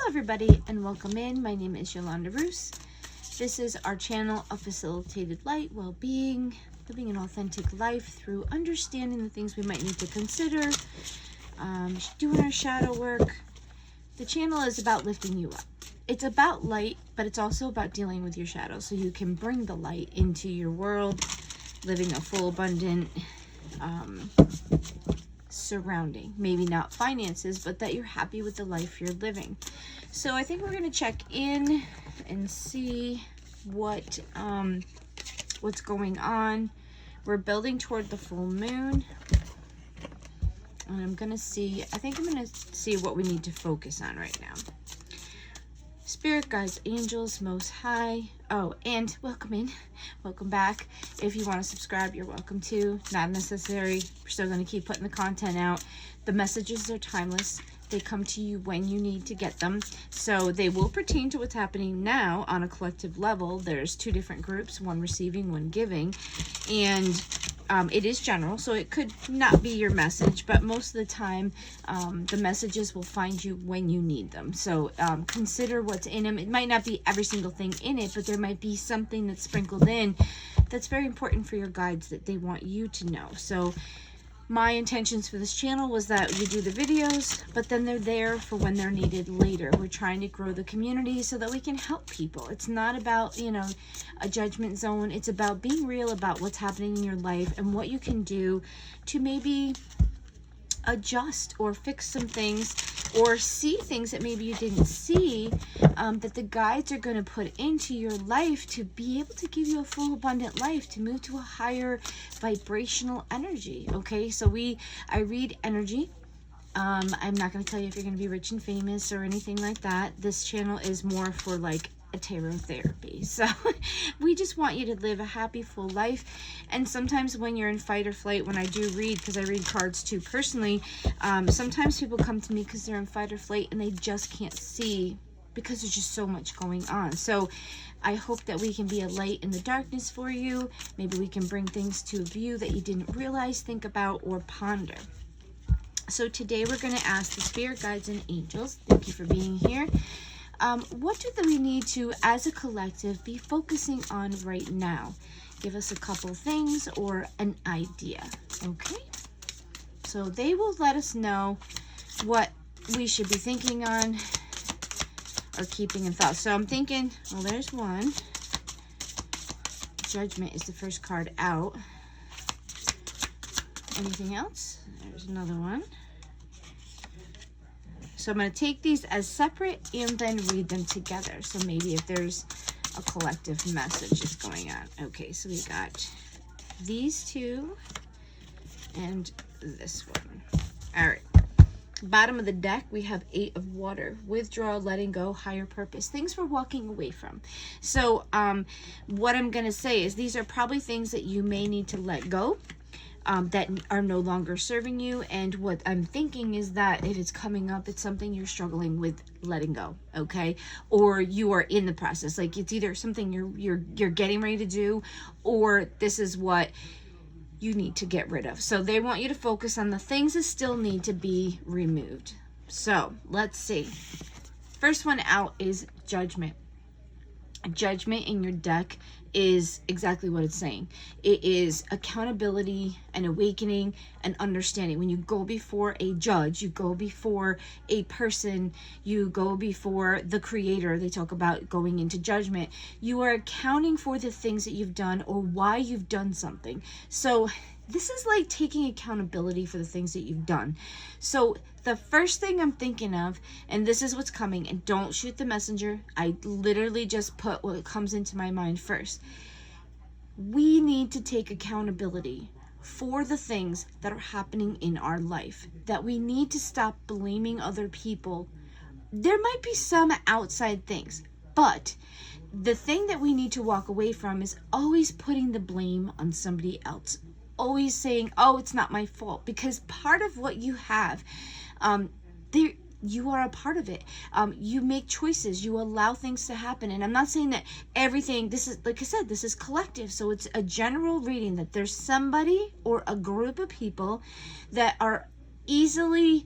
Hello everybody and welcome in. My name is Yolanda Roos. This is our channel of facilitated light, well-being, living an authentic life through understanding the things we might need to consider, doing our shadow work. The channel is about lifting you up. It's about light, but it's also about dealing with your shadows so you can bring the light into your world, living a full, abundant surrounding. Maybe not finances, but that you're happy with the life you're living. So I think we're going to check in and see what's going on. We're building toward the full moon. And I'm going to see what we need to focus on right now. Spirit guides, angels, most high. Oh, and welcome in. Welcome back. If you want to subscribe, you're welcome to. Not necessary. We're still going to keep putting the content out. The messages are timeless. They come to you when you need to get them. So they will pertain to what's happening now on a collective level. There's two different groups, one receiving, one giving. And it is general, so it could not be your message, but most of the time, the messages will find you when you need them. So consider what's in them. It might not be every single thing in it, but there might be something that's sprinkled in that's very important for your guides that they want you to know. So my intentions for this channel was that you do the videos, but then they're there for when they're needed later. We're trying to grow the community so that we can help people. It's not about, a judgment zone. It's about being real about what's happening in your life and what you can do to maybe adjust or fix some things or see things that maybe you didn't see, that the guides are going to put into your life to be able to give you a full abundant life, to move to a higher vibrational energy. Okay, so I read energy. I'm not going to tell you if you're going to be rich and famous or anything like that. This channel is more for like a tarot therapy. So we just want you to live a happy, full life. And sometimes when you're in fight or flight, when I do read, because I read cards too personally, sometimes people come to me because they're in fight or flight and they just can't see because there's just so much going on. So I hope that we can be a light in the darkness for you. Maybe we can bring things to view that you didn't realize, think about, or ponder. So today we're going to ask the spirit guides and angels, thank you for being here. What do we need to, as a collective, be focusing on right now? Give us a couple things or an idea, okay? So they will let us know what we should be thinking on or keeping in thought. So I'm thinking, well, there's one. Judgment is the first card out. Anything else? There's another one. So I'm going to take these as separate and then read them together. So maybe if there's a collective message that's going on. Okay, so we got these two and this one. All right. Bottom of the deck, we have 8 of water. Withdraw, letting go, higher purpose. Things we're walking away from. So what I'm going to say is these are probably things that you may need to let go. That are no longer serving you. And what I'm thinking is that if it's coming up, it's something you're struggling with letting go, okay? Or you are in the process. Like it's either something you're getting ready to do, or this is what you need to get rid of. So they want you to focus on the things that still need to be removed. So let's see. First one out is judgment. Judgment in your deck is exactly what it's saying. It is accountability and awakening and understanding. When you go before a judge, you go before a person, you go before the creator. They talk about going into judgment. You are accounting for the things that you've done or why you've done something. So this is like taking accountability for the things that you've done. So the first thing I'm thinking of, and this is what's coming, and don't shoot the messenger. I literally just put what comes into my mind first. We need to take accountability for the things that are happening in our life, that we need to stop blaming other people. There might be some outside things, but the thing that we need to walk away from is always putting the blame on somebody else. Always saying, oh, it's not my fault, because part of what you have, you are a part of it. You make choices, you allow things to happen. And I'm not saying that everything, this is, like I said, this is collective. So it's a general reading that there's somebody or a group of people that are easily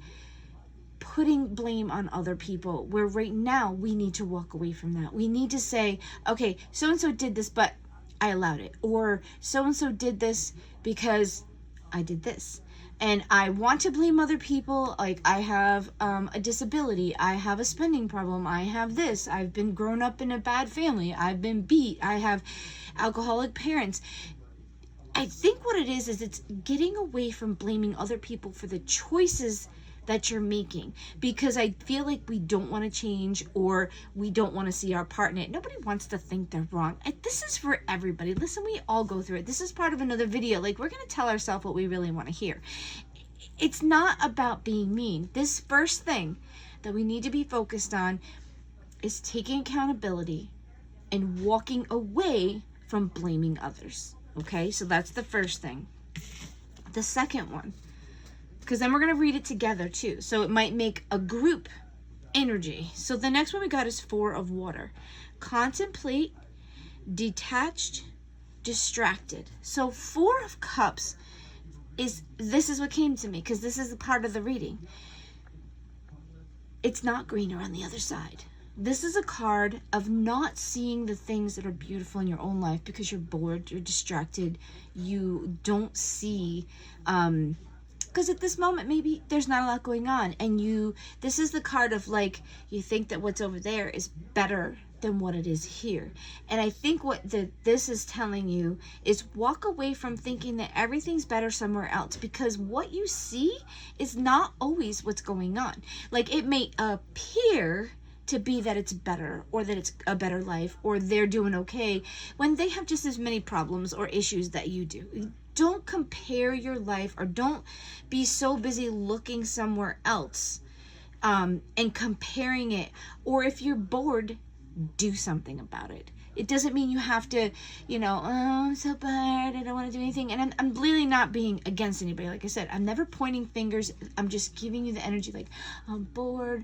putting blame on other people, where right now we need to walk away from that. We need to say, okay, so-and-so did this, but I allowed it. Or so-and-so did this because I did this. And I want to blame other people. Like, I have a disability. I have a spending problem. I have this. I've been grown up in a bad family. I've been beat. I have alcoholic parents. I think what it is it's getting away from blaming other people for the choices that you're making, because I feel like we don't want to change, or we don't want to see our part in it. Nobody wants to think they're wrong. This is for everybody. Listen, we all go through it. This is part of another video. Like, we're going to tell ourselves what we really want to hear. It's not about being mean. This first thing that we need to be focused on is taking accountability and walking away from blaming others. Okay, so that's the first thing. The second one, because then we're going to read it together too, so it might make a group energy. So the next one we got is 4 of water. Contemplate, detached, distracted. So 4 of cups this is what came to me, because this is a part of the reading. It's not greener on the other side. This is a card of not seeing the things that are beautiful in your own life because you're bored, you're distracted, you don't see, because at this moment maybe there's not a lot going on, and this is the card of, like, you think that what's over there is better than what it is here. And I think what this is telling you is walk away from thinking that everything's better somewhere else, because what you see is not always what's going on. Like, it may appear to be that it's better, or that it's a better life, or they're doing okay, when they have just as many problems or issues that you do. Don't compare your life, or don't be so busy looking somewhere else and comparing it. Or if you're bored, do something about it. It doesn't mean you have to, oh, I'm so bored, I don't want to do anything. And I'm really not being against anybody. Like I said, I'm never pointing fingers. I'm just giving you the energy, like, I'm bored.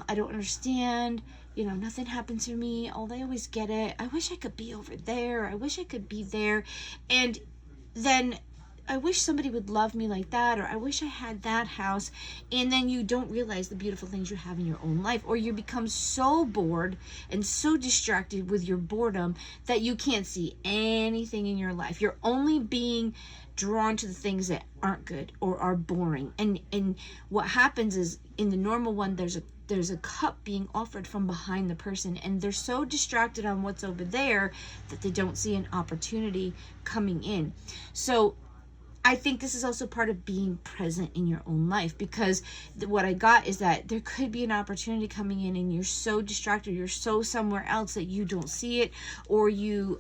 I don't understand. Nothing happens for me. Oh, they always get it. I wish I could be over there. I wish I could be there. And then I wish somebody would love me like that, or I wish I had that house. And then you don't realize the beautiful things you have in your own life, or you become so bored and so distracted with your boredom that you can't see anything in your life. You're only being drawn to the things that aren't good or are boring. And what happens is, in the normal one, there's a cup being offered from behind the person, and they're so distracted on what's over there that they don't see an opportunity coming in. So I think this is also part of being present in your own life, because what I got is that there could be an opportunity coming in, and you're so distracted, you're so somewhere else that you don't see it, or you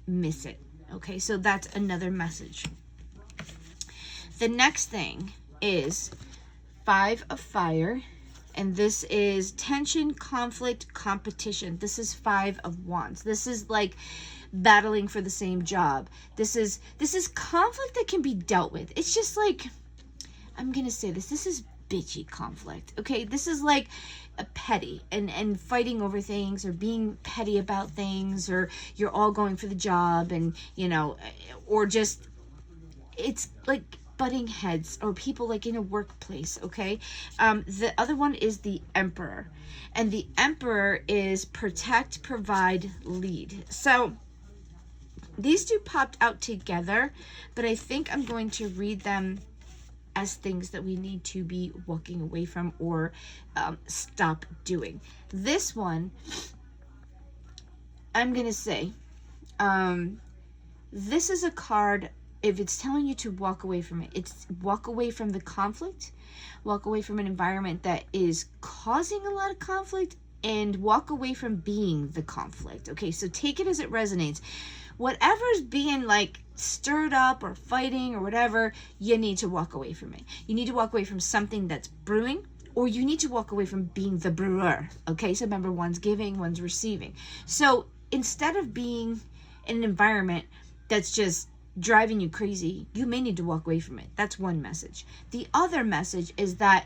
miss it. Okay, so that's another message. The next thing is 5 of fire, and this is tension, conflict, competition. This is 5 of wands. This is like battling for the same job. This is conflict that can be dealt with. It's just like, I'm gonna say this is bitchy conflict. Okay, this is like a petty and fighting over things, or being petty about things, or you're all going for the job, and or just, it's like butting heads, or people like in a workplace. Okay, the other one is the Emperor, and the Emperor is protect, provide, lead. So these two popped out together, but I think I'm going to read them as things that we need to be walking away from, or stop doing. This one, I'm gonna say, this is a card. If it's telling you to walk away from it, it's walk away from the conflict, walk away from an environment that is causing a lot of conflict, and walk away from being the conflict. Okay, so take it as it resonates. Whatever's being like stirred up or fighting or whatever, you need to walk away from it. You need to walk away from something that's brewing, or you need to walk away from being the brewer. Okay, so remember, one's giving, one's receiving. So instead of being in an environment that's just driving you crazy, you may need to walk away from it. That's one message. The other message is that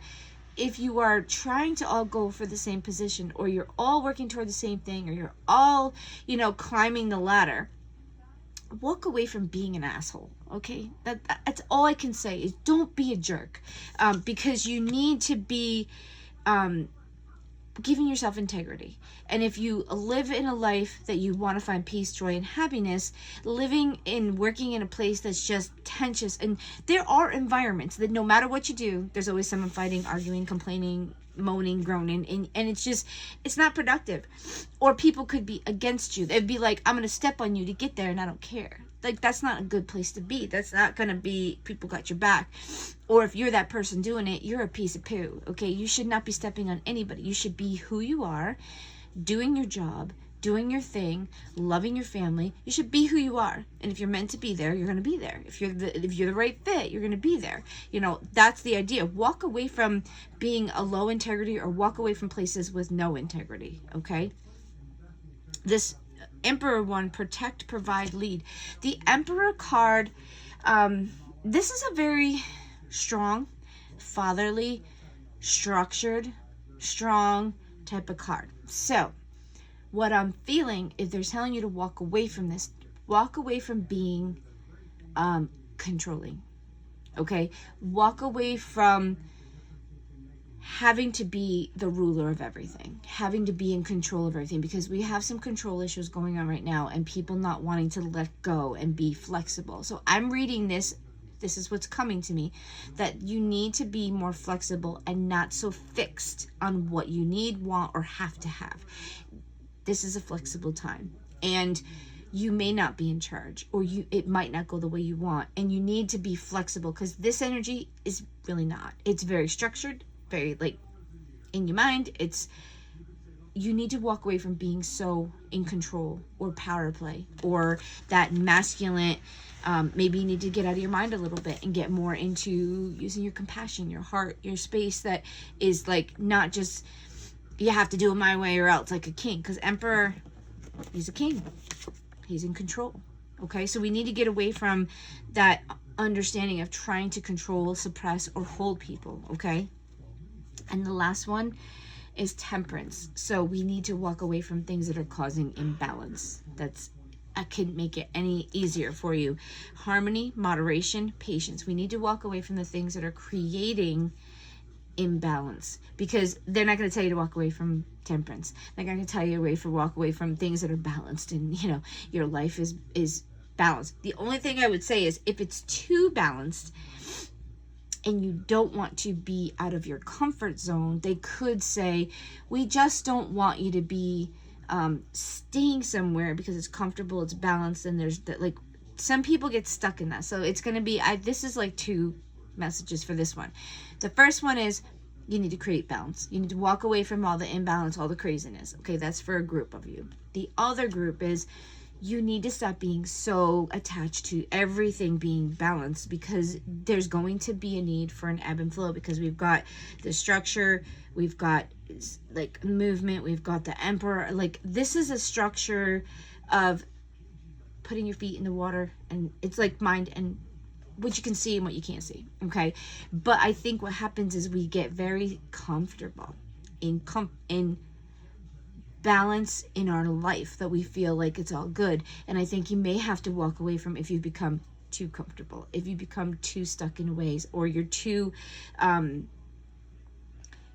if you are trying to all go for the same position, or you're all working toward the same thing, or you're all, climbing the ladder, walk away from being an asshole. Okay, that's all I can say, is don't be a jerk, because you need to be giving yourself integrity. And if you live in a life that you want to find peace, joy, and happiness, working in a place that's just tense, and there are environments that no matter what you do, there's always someone fighting, arguing, complaining, moaning, groaning, and it's not productive. Or people could be against you. They'd be like, I'm going to step on you to get there, and I don't care. Like, that's not a good place to be. That's not going to be, people got your back. Or if you're that person doing it, you're a piece of poo, okay? You should not be stepping on anybody. You should be who you are, doing your job, doing your thing, loving your family. You should be who you are. And if you're meant to be there, you're going to be there. If you're the right fit, you're going to be there. You know, that's the idea. Walk away from being a low integrity, or walk away from places with no integrity, okay? This Emperor one, protect, provide, lead. The Emperor card, this is a very strong, fatherly, structured, strong type of card. So what I'm feeling, if they're telling you to walk away from this, walk away from being controlling, okay? Walk away from having to be the ruler of everything, having to be in control of everything, because we have some control issues going on right now, and people not wanting to let go and be flexible. So I'm reading this is what's coming to me, that you need to be more flexible and not so fixed on what you need, want, or have to have. This is a flexible time, and you may not be in charge, or it might not go the way you want, and you need to be flexible, because this energy is really not. It's very structured, very like in your mind. You need to walk away from being so in control or power play or that masculine. Maybe you need to get out of your mind a little bit and get more into using your compassion, your heart, your space, that is like not just you have to do it my way or else, like a king. Because Emperor, he's a king, he's in control, okay? So we need to get away from that understanding of trying to control, suppress, or hold people, okay? And the last one is temperance. So we need to walk away from things that are causing imbalance. I couldn't make it any easier for you. Harmony, moderation, patience. We need to walk away from the things that are creating imbalance, because they're not going to tell you to walk away from temperance. They're going to tell you to walk away from things that are balanced, and you know your life is balanced. The only thing I would say is if it's too balanced and you don't want to be out of your comfort zone, they could say, we just don't want you to be staying somewhere because it's comfortable, it's balanced, and there's that, like, some people get stuck in that. So it's going to be, this is like two messages for this one. The first one is you need to create balance. You need to walk away from all the imbalance, all the craziness. Okay, that's for a group of you. The other group is you need to stop being so attached to everything being balanced, because there's going to be a need for an ebb and flow, because we've got the structure, we've got like movement, we've got the Emperor. Like, this is a structure of putting your feet in the water, and it's like mind and what you can see and what you can't see, okay? But I think what happens is we get very comfortable in balance in our life, that we feel like it's all good. And I think you may have to walk away from if you become too comfortable, if you become too stuck in ways, or you're too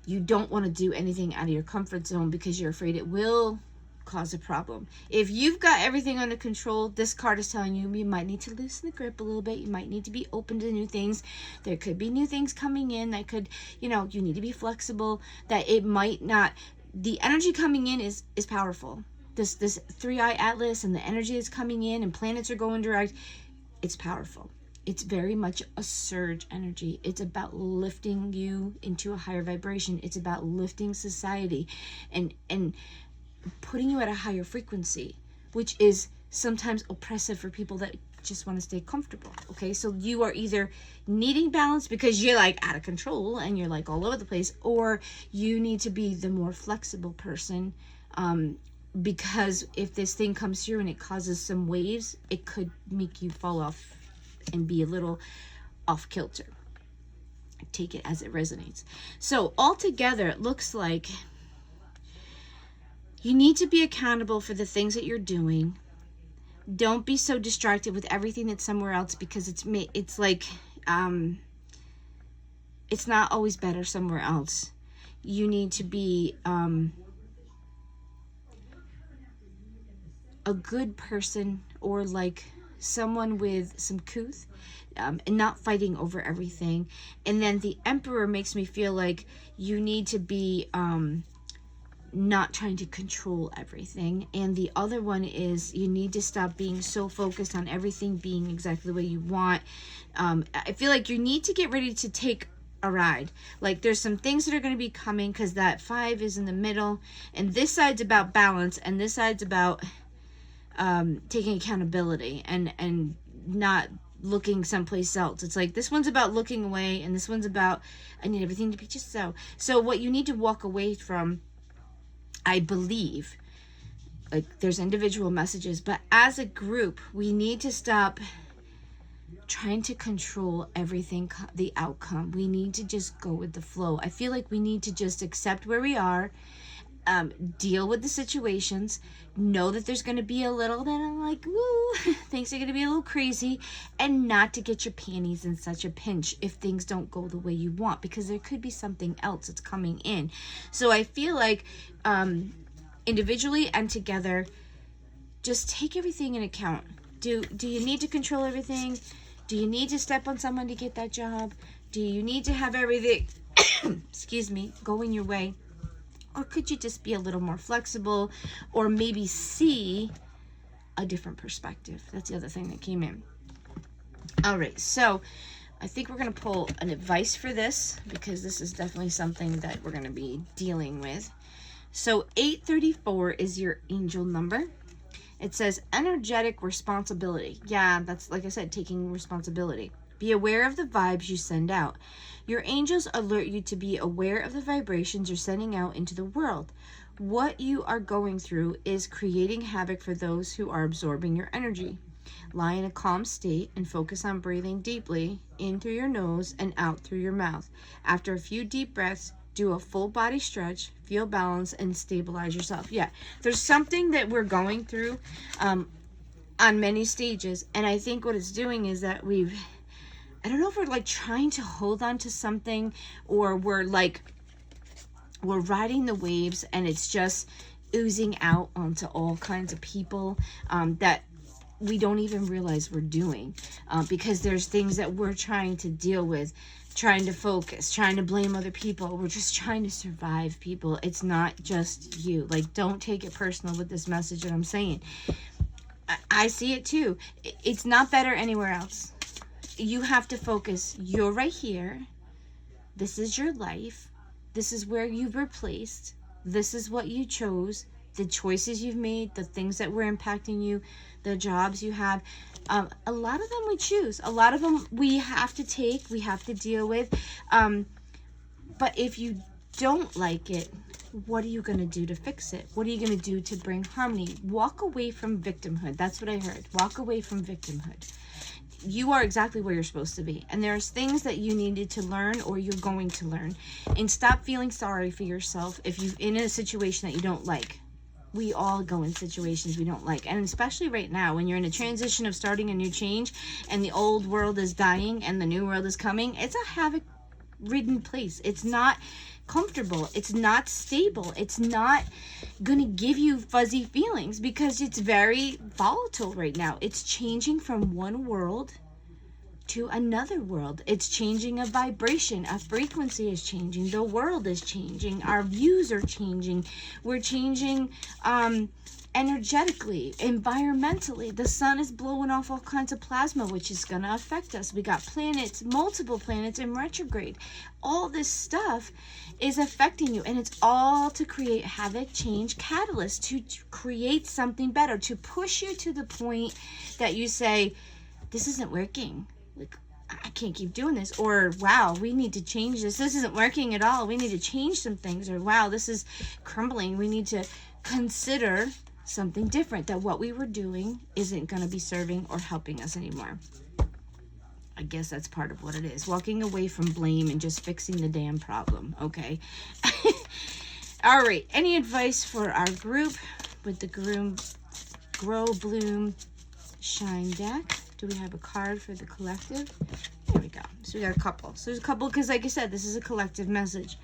you don't want to do anything out of your comfort zone because you're afraid it will cause a problem. If you've got everything under control, this card is telling you might need to loosen the grip a little bit. You might need to be open to new things. There could be new things coming in that could, you need to be flexible, that it might not. The energy coming in is powerful. This 3-eye atlas and the energy that's coming in, and planets are going direct. It's powerful. It's very much a surge energy. It's about lifting you into a higher vibration. It's about lifting society and putting you at a higher frequency, which is sometimes oppressive for people that just want to stay comfortable. Okay, so you are either needing balance because you're like out of control and you're like all over the place, or you need to be the more flexible person, because if this thing comes through and it causes some waves, it could make you fall off and be a little off kilter. Take it as it resonates. So altogether, it looks like you need to be accountable for the things that you're doing. Don't be so distracted with everything that's somewhere else, because it's like it's not always better somewhere else. you need to be a good person, or like someone with some couth, and not fighting over everything. And then the Emperor makes me feel like you need to be not trying to control everything. And the other one is you need to stop being so focused on everything being exactly the way you want. I feel like you need to get ready to take a ride. Like there's some things that are going to be coming, because that 5 is in the middle, and this side's about balance, and this side's about taking accountability and not looking someplace else. It's like this one's about looking away, and this one's about I need everything to be just so. So what you need to walk away from, I believe, like there's individual messages, but as a group, we need to stop trying to control everything, the outcome. We need to just go with the flow. I feel like we need to just accept where we are, deal with the situations, know that there's going to be a little bit of like, woo, things are going to be a little crazy, and not to get your panties in such a pinch if things don't go the way you want, because there could be something else that's coming in. So I feel like individually and together, just take everything in account. Do you need to control everything? Do you need to step on someone to get that job? Do you need to have everything excuse me, going your way? Or could you just be a little more flexible, or maybe see a different perspective? That's the other thing that came in. All right, so I think we're going to pull an advice for this, because this is definitely something that we're going to be dealing with. So 834 is your angel number. It says energetic responsibility. Yeah, that's, like I said, taking responsibility. Be aware of the vibes you send out. Your angels alert you to be aware of the vibrations you're sending out into the world. What you are going through is creating havoc for those who are absorbing your energy. Lie in a calm state and focus on breathing deeply in through your nose and out through your mouth. After a few deep breaths, do a full body stretch, feel balance, and stabilize yourself. Yeah, there's something that we're going through on many stages, and I think what it's doing is that I don't know if we're like trying to hold on to something, or we're riding the waves and it's just oozing out onto all kinds of people that we don't even realize we're doing, because there's things that we're trying to deal with, trying to focus, trying to blame other people. We're just trying to survive, people. It's not just you. Like, don't take it personal with this message that I'm saying. I see it too. It's not better anywhere else. You have to focus. You're right here. This is your life. This is where you've replaced. This is what you chose. The choices you've made, the things that were impacting you, the jobs you have. A lot of them we choose. A lot of them we have to take, we have to deal with. But if you don't like it, what are you going to do to fix it? What are you going to do to bring harmony? Walk away from victimhood. That's what I heard. Walk away from victimhood. You are exactly where you're supposed to be. And there's things that you needed to learn, or you're going to learn. And stop feeling sorry for yourself if you're in a situation that you don't like. We all go in situations we don't like. And especially right now, when you're in a transition of starting a new change, and the old world is dying and the new world is coming, it's a havoc-ridden place. It's not comfortable. It's not stable. It's not gonna give you fuzzy feelings, because it's very volatile right now. It's changing from one world to another world. It's changing a vibration. A frequency is changing. The world is changing. Our views are changing. We're changing energetically, environmentally. The sun is blowing off all kinds of plasma, which is going to affect us. We got planets, multiple planets in retrograde. All this stuff is affecting you, and it's all to create havoc, change, catalyst, to create something better, to push you to the point that you say, this isn't working. Like, I can't keep doing this. Or, wow, we need to change this. This isn't working at all. We need to change some things. Or, wow, this is crumbling. We need to consider something different, that what we were doing isn't going to be serving or helping us anymore. I guess that's part of what it is. Walking away from blame and just fixing the damn problem. Okay. All right. Any advice for our group with the Grow, Bloom, Shine deck? Do we have a card for the collective? There we go. So we got a couple. So there's a couple because, like I said, this is a collective message.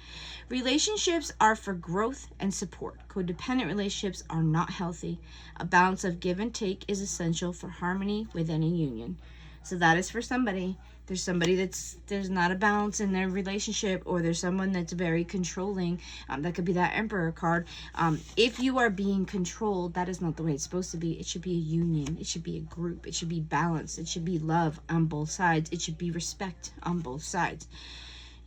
Relationships are for growth and support. Codependent relationships are not healthy. A balance of give and take is essential for harmony within a union. So that is for somebody. There's somebody there's not a balance in their relationship, or there's someone that's very controlling. That could be that Emperor card. If you are being controlled, that is not the way it's supposed to be. It should be a union. It should be a group. It should be balanced. It should be love on both sides. It should be respect on both sides.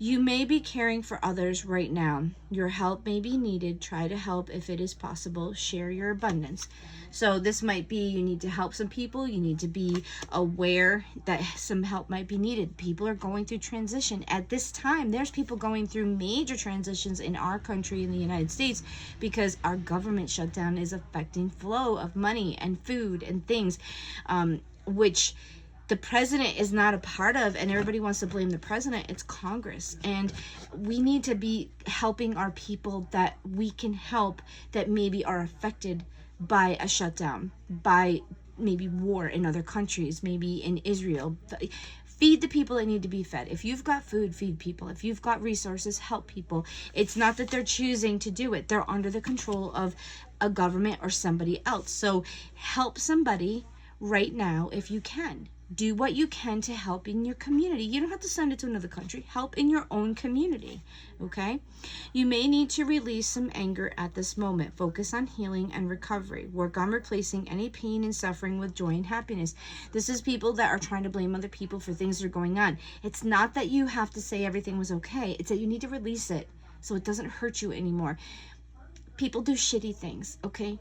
You may be caring for others right now. Your help may be needed. Try to help if it is possible. Share your abundance. So this might be you need to help some people. You need to be aware that some help might be needed. People are going through transition. At this time, there's people going through major transitions in our country, in the United States, because our government shutdown is affecting flow of money and food and things, which the president is not a part of, and everybody wants to blame the president. It's Congress, and we need to be helping our people that we can help that maybe are affected by a shutdown, by maybe war in other countries, maybe in Israel. Feed the people that need to be fed. If you've got food, feed people. If you've got resources, help people. It's not that they're choosing to do it. They're under the control of a government or somebody else. So help somebody right now if you can. Do what you can to help in your community. You don't have to send it to another country. Help in your own community, okay? You may need to release some anger at this moment. Focus on healing and recovery. Work on replacing any pain and suffering with joy and happiness. This is people that are trying to blame other people for things that are going on. It's not that you have to say everything was okay. It's that you need to release it so it doesn't hurt you anymore. People do shitty things, okay?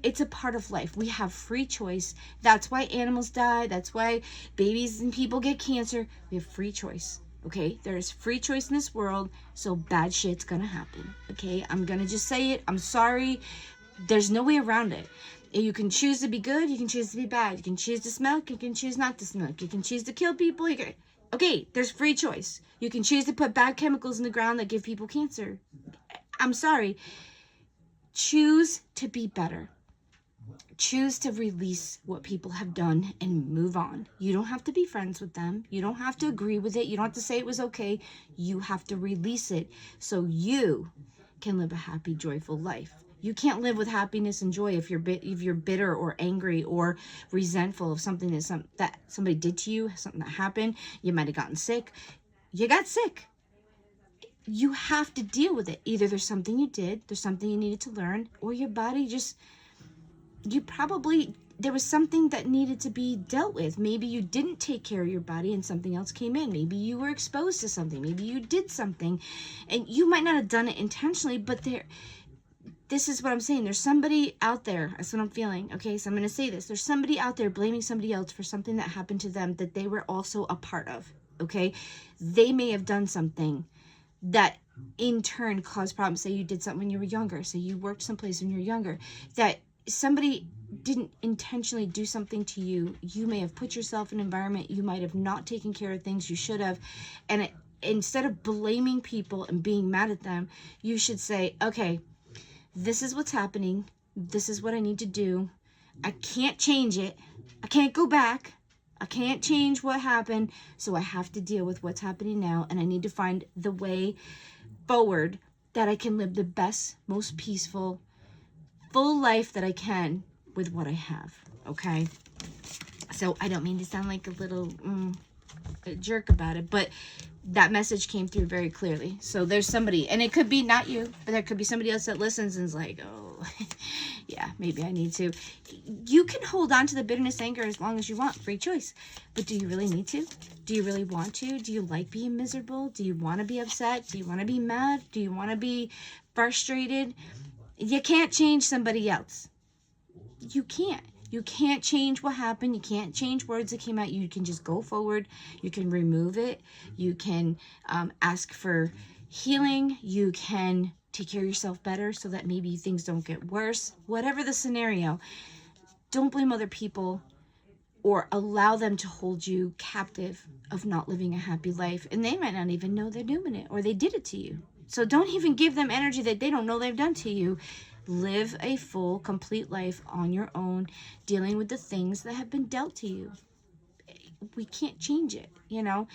It's a part of life. We have free choice. That's why animals die. That's why babies and people get cancer. We have free choice. Okay? There's free choice in this world, so bad shit's gonna happen. Okay? I'm gonna just say it. I'm sorry. There's no way around it. You can choose to be good. You can choose to be bad. You can choose to smoke. You can choose not to smoke. You can choose to kill people. Okay, there's free choice. You can choose to put bad chemicals in the ground that give people cancer. I'm sorry. Choose to be better. Choose to release what people have done and move on. You don't have to be friends with them. You don't have to agree with it. You don't have to say it was okay. You have to release it so you can live a happy, joyful life. You can't live with happiness and joy if you're bitter or angry or resentful of something that somebody did to you, something that happened. You might have gotten sick. You got sick. You have to deal with it. Either there's something you did, there's something you needed to learn, or your body just... there was something that needed to be dealt with. Maybe you didn't take care of your body and something else came in. Maybe you were exposed to something. Maybe you did something and you might not have done it intentionally, but this is what I'm saying. There's somebody out there. That's what I'm feeling. Okay, so I'm going to say this. There's somebody out there blaming somebody else for something that happened to them that they were also a part of. Okay, they may have done something that in turn caused problems. Say you did something when you were younger. Say you worked someplace when you were younger. That somebody didn't intentionally do something to you. You may have put yourself in an environment. You might have not taken care of things you should have. And instead of blaming people and being mad at them, you should say, okay, this is what's happening. This is what I need to do. I can't change it. I can't go back. I can't change what happened. So I have to deal with what's happening now. And I need to find the way forward that I can live the best, most peaceful, full life that I can with what I have. Okay? So I don't mean to sound like a little a jerk about it, but that message came through very clearly. So there's somebody, and it could be not you, but there could be somebody else that listens and is like, oh, yeah, maybe I need to. You can hold on to the bitterness, anger as long as you want. Free choice. But do you really need to? Do you really want to? Do you like being miserable? Do you want to be upset? Do you want to be mad? Do you want to be frustrated? You can't change somebody else. You can't. You can't change what happened. You can't change words that came out. You can just go forward. You can remove it. You can ask for healing. You can take care of yourself better so that maybe things don't get worse. Whatever the scenario, don't blame other people or allow them to hold you captive of not living a happy life. And they might not even know they're doing it or they did it to you. So don't even give them energy that they don't know they've done to you. Live a full, complete life on your own, dealing with the things that have been dealt to you. we can't change it, you know.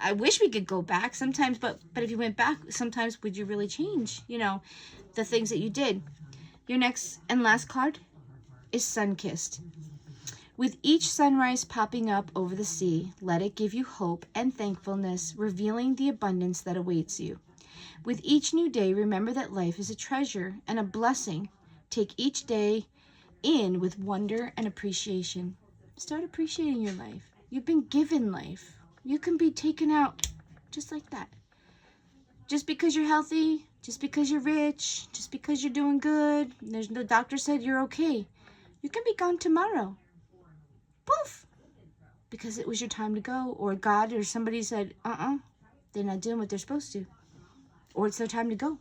I wish we could go back sometimes, but if you went back sometimes, would you really change, you know, the things that you did? Your next and last card is Sun-Kissed. With each sunrise popping up over the sea, let it give you hope and thankfulness, revealing the abundance that awaits you. With each new day, remember that life is a treasure and a blessing. Take each day in with wonder and appreciation. Start appreciating your life. You've been given life. You can be taken out just like that. Just because you're healthy, just because you're rich, just because you're doing good, the doctor said you're okay, you can be gone tomorrow. Poof! Because it was your time to go, or God or somebody said, they're not doing what they're supposed to. Or it's their time to go.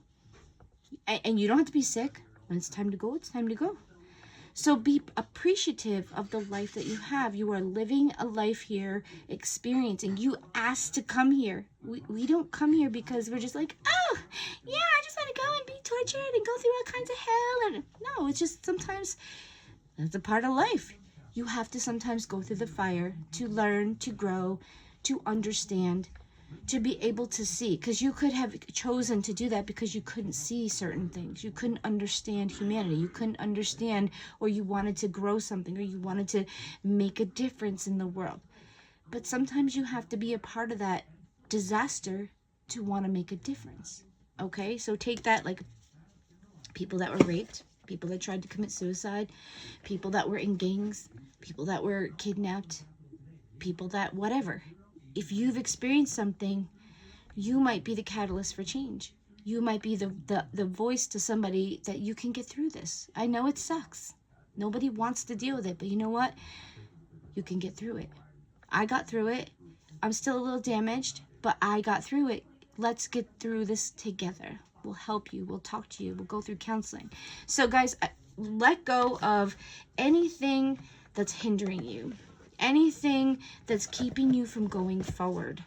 And you don't have to be sick. When it's time to go, it's time to go. So be appreciative of the life that you have. You are living a life here, experiencing. You asked to come here. We don't come here because we're just like, oh, yeah, I just want to go and be tortured and go through all kinds of hell. And no, it's just sometimes that's a part of life. You have to sometimes go through the fire to learn, to grow, to understand, to be able to see. Because you could have chosen to do that because you couldn't see certain things. You couldn't understand humanity. You couldn't understand, or you wanted to grow something, or you wanted to make a difference in the world. But sometimes you have to be a part of that disaster to want to make a difference. Okay? So take that, like people that were raped, people that tried to commit suicide, people that were in gangs, people that were kidnapped, people that whatever. If you've experienced something, you might be the catalyst for change. You might be the voice to somebody that you can get through this. I know it sucks. Nobody wants to deal with it, but you know what? You can get through it. I got through it. I'm still a little damaged, but I got through it. Let's get through this together. We'll help you. We'll talk to you. We'll go through counseling. So guys, let go of anything that's hindering you. Anything that's keeping you from going forward.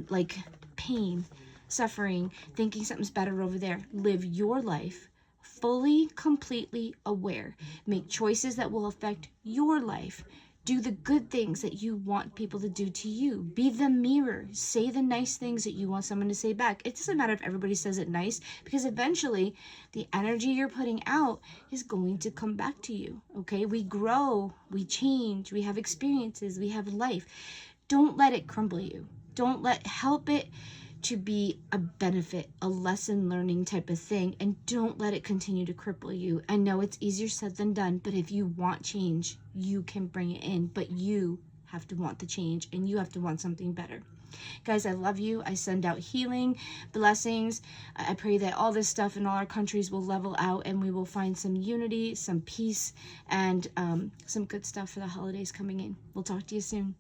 Like pain, suffering, thinking something's better over there. Live your life fully, completely aware. Make choices that will affect your life. Do the good things that you want people to do to you. Be the mirror. Say the nice things that you want someone to say back. It doesn't matter if everybody says it nice, because eventually the energy you're putting out is going to come back to you. Okay? We grow, we change, we have experiences, we have life. Don't let it crumble you. Help it to be a benefit, a lesson learning type of thing, and don't let it continue to cripple you. I know it's easier said than done, but if you want change, you can bring it in, but you have to want the change, and you have to want something better. Guys, I love you. I send out healing, blessings. I pray that all this stuff in all our countries will level out, and we will find some unity, some peace, and some good stuff for the holidays coming in. We'll talk to you soon.